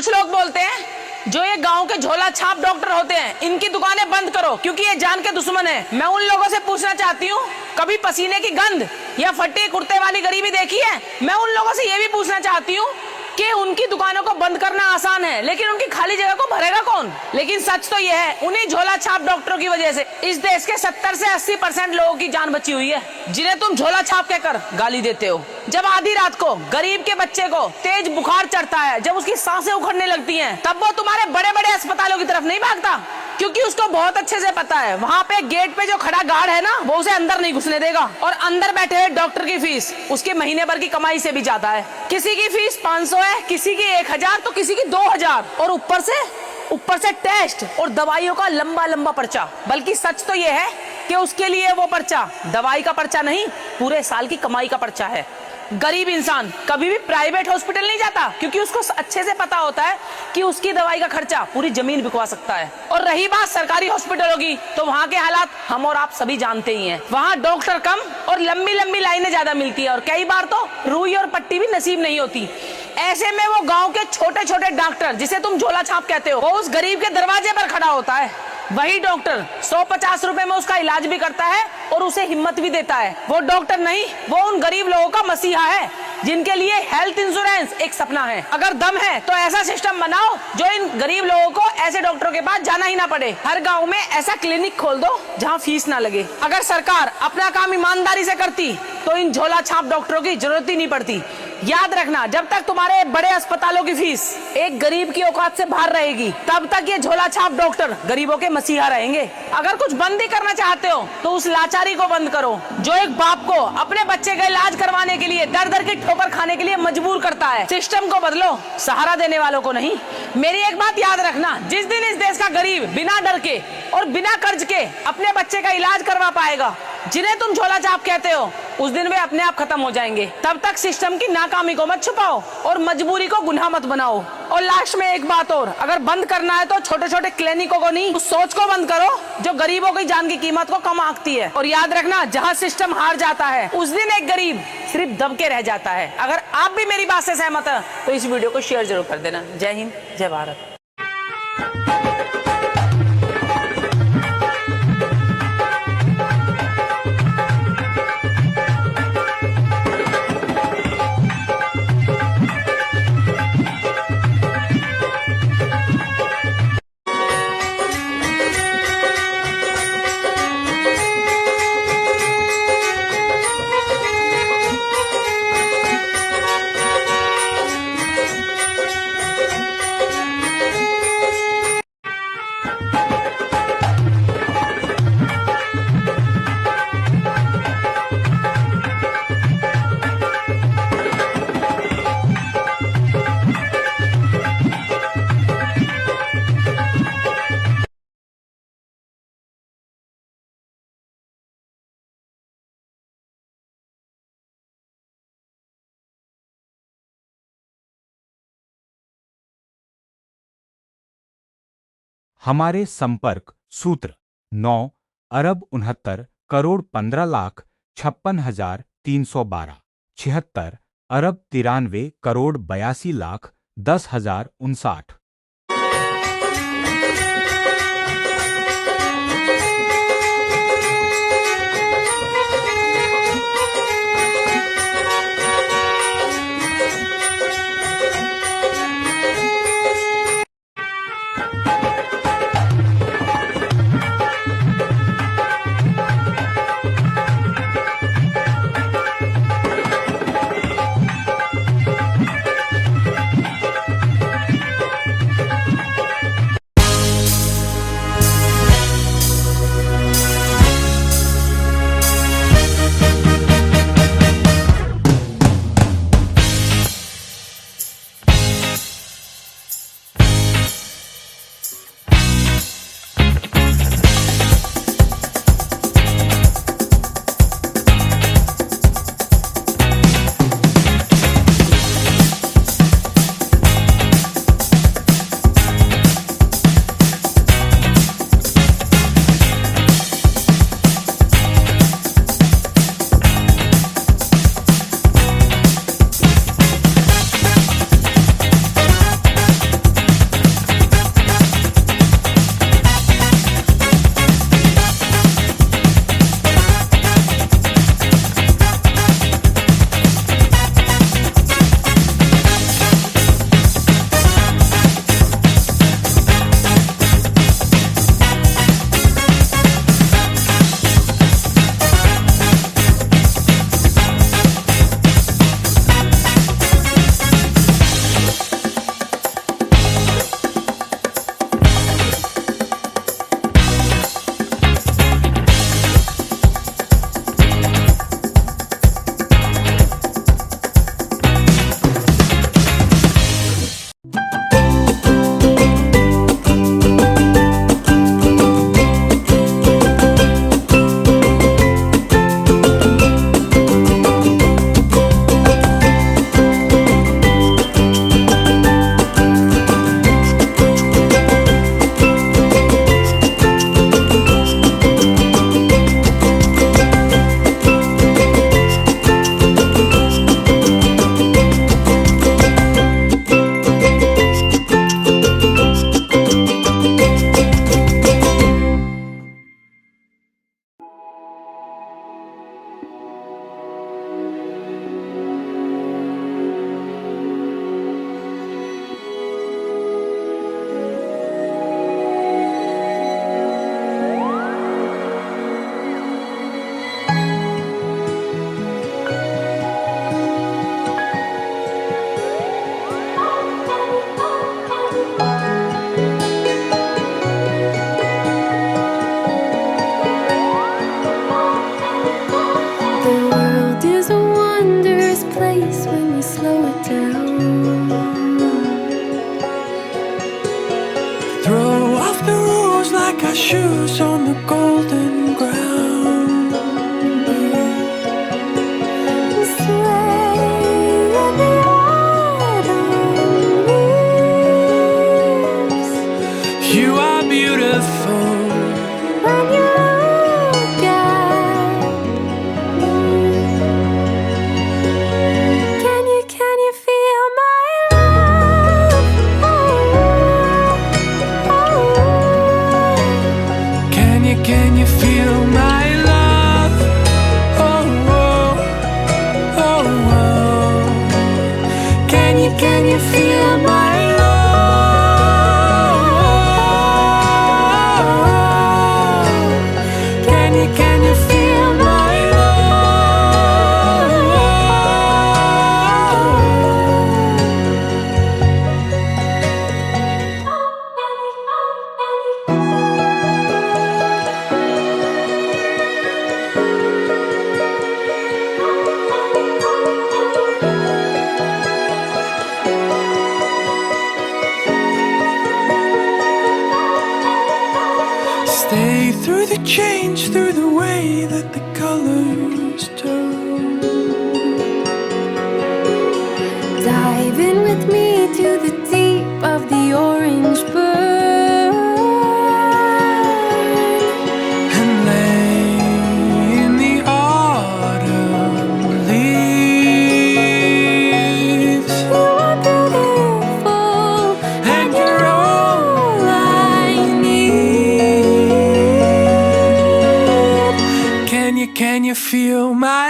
कुछ लोग बोलते हैं जो ये गांव के झोला छाप डॉक्टर होते हैं इनकी दुकानें बंद करो क्योंकि ये जान के दुश्मन है। मैं उन लोगों से पूछना चाहती हूँ, कभी पसीने की गंध या फटे कुर्ते वाली गरीबी देखी है? मैं उन लोगों से ये भी पूछना चाहती हूँ कि उनकी दुकानों को बंद करना आसान है लेकिन उनकी खाली जगह को भरेगा कौन? लेकिन सच तो यह है, उन्हीं झोला छाप डॉक्टरों की वजह से इस देश के 70 से 80% लोगों की जान बची हुई है, जिन्हें तुम झोला छाप कहकर गाली देते हो। जब आधी रात को गरीब के बच्चे को तेज बुखार चढ़ता है, जब उसकी सांसें उखड़ने लगती हैं, तब वो तुम्हारे बड़े बड़े अस्पतालों की तरफ नहीं भागता, क्योंकि उसको बहुत अच्छे से पता है वहाँ पे गेट पे जो खड़ा गार्ड है ना, वो उसे अंदर नहीं घुसने देगा। और अंदर बैठे हुए डॉक्टर की फीस उसके महीने भर की कमाई से भी ज्यादा है। किसी की फीस 500 है, किसी की 1000 तो किसी की 2000, और ऊपर से टेस्ट और दवाइयों का लंबा लंबा पर्चा। बल्कि सच तो यह है कि उसके लिए वो पर्चा दवाई का पर्चा नहीं, पूरे साल की कमाई का पर्चा है। गरीब इंसान कभी भी प्राइवेट हॉस्पिटल नहीं जाता क्योंकि उसको अच्छे से पता होता है कि उसकी दवाई का खर्चा पूरी जमीन बिकवा सकता है। और रही बात सरकारी हॉस्पिटलों की, तो वहाँ के हालात हम और आप सभी जानते ही हैं। वहाँ डॉक्टर कम और लंबी लंबी लाइनें ज्यादा मिलती है, और कई बार तो रुई और पट्टी भी नसीब नहीं होती। ऐसे में वो गाँव के छोटे छोटे डॉक्टर, जिसे तुम झोला छाप कहते हो, वो उस गरीब के दरवाजे पर खड़ा होता है। वही डॉक्टर 150 रुपए में उसका इलाज भी करता है और उसे हिम्मत भी देता है। वो डॉक्टर नहीं, वो उन गरीब लोगों का मसीहा है जिनके लिए हेल्थ इंश्योरेंस एक सपना है। अगर दम है तो ऐसा सिस्टम बनाओ जो इन गरीब लोगों को ऐसे डॉक्टरों के पास जाना ही ना पड़े। हर गांव में ऐसा क्लिनिक खोल दो जहां फीस ना लगे। अगर सरकार अपना काम ईमानदारी से करती तो इन झोला छाप डॉक्टरों की जरूरत ही नहीं पड़ती। याद रखना, जब तक तुम्हारे बड़े अस्पतालों की फीस एक गरीब की औकात से बाहर रहेगी, तब तक ये झोला छाप डॉक्टर गरीबों के मसीहा रहेंगे। अगर कुछ बंद ही करना चाहते हो तो उस लाचारी को बंद करो जो एक बाप को अपने बच्चे का इलाज करवाने के लिए दर दर की ठोकर खाने के लिए मजबूर करता है। सिस्टम को बदलो, सहारा देने वालों को नहीं। मेरी एक बात याद रखना, जिस दिन इस देश का गरीब बिना डर के और बिना कर्ज के अपने बच्चे का इलाज करवा पाएगा, जिन्हें तुम झोला छाप कहते हो, उस दिन वे अपने आप खत्म हो जाएंगे। तब तक सिस्टम की नाकामी को मत छुपाओ और मजबूरी को गुनाह मत बनाओ। और लास्ट में एक बात और, अगर बंद करना है तो छोटे छोटे क्लिनिकों को नहीं, उस सोच को बंद करो जो गरीबों की जान की कीमत को कम आंकती है। और याद रखना, जहाँ सिस्टम हार जाता है उस दिन एक गरीब सिर्फ दबके रह जाता है। अगर आप भी मेरी बात से सहमत है तो इस वीडियो को शेयर जरूर कर देना। जय हिंद, जय भारत। हमारे संपर्क सूत्र 9,69,15,56,312, 76,93,82,10,059। got shoes on the golden ground. Sway in the autumn leaves. You are beautiful. When you look at me, can you feel my love? Oh, oh, Can you feel my love? Oh, oh, oh, oh. Can you feel my love? Can you feel my Stay through the change, through the way that the colors turn. dive in with me to the deep of the orange burn. And lay in the autumn leaves. You are beautiful, And you're all I need. Can you feel my